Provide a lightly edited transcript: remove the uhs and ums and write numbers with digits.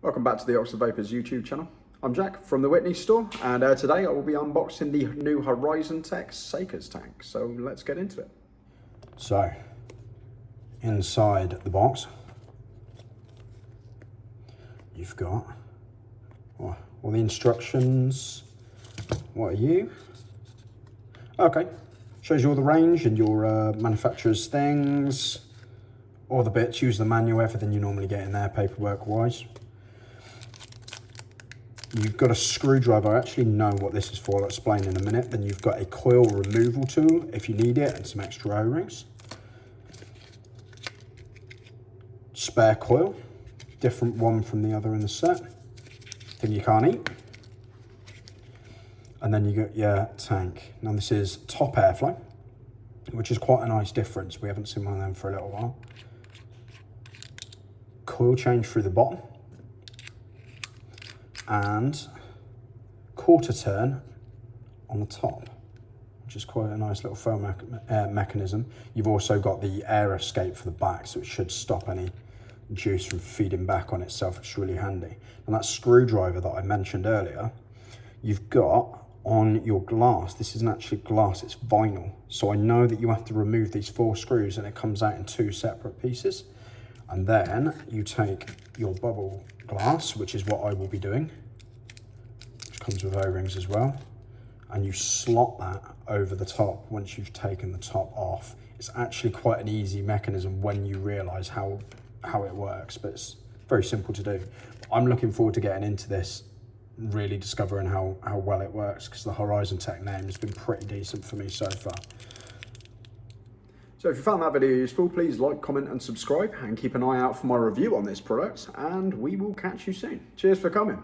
Welcome back to the Oxford Vapors YouTube channel. I'm Jack from the Witney Store, and today I will be unboxing the new HorizonTech Sakerz tank. So let's get into it. So, inside the box, you've got all the instructions. What are you? Okay, shows you all the range and your manufacturer's things, all the bits, use the manual, everything you normally get in there paperwork wise. You've got a screwdriver. I actually know what this is for, I'll explain in a minute. Then you've got a coil removal tool if you need it, and some extra O-rings. Spare coil, different one from the other in the set. Thing you can't eat. And then you got your tank. Now this is top airflow, which is quite a nice difference. We haven't seen one of them for a little while. Coil change through the bottom. And quarter turn on the top, which is quite a nice little foam mechanism. You've also got the air escape for the back, so it should stop any juice from feeding back on itself. It's really handy. And that screwdriver that I mentioned earlier, you've got on your glass. This isn't actually glass, it's vinyl. So I know that you have to remove these 4 screws and it comes out in 2 separate pieces. And then you take your bubble glass, which is what I will be doing, which comes with O-rings as well, and you slot that over the top once you've taken the top off. It's actually quite an easy mechanism when you realise how it works, but it's very simple to do. I'm looking forward to getting into this, really discovering how well it works, because the HorizonTech name has been pretty decent for me so far. So if you found that video useful, please like, comment and subscribe, and keep an eye out for my review on this product, and we will catch you soon. Cheers for coming.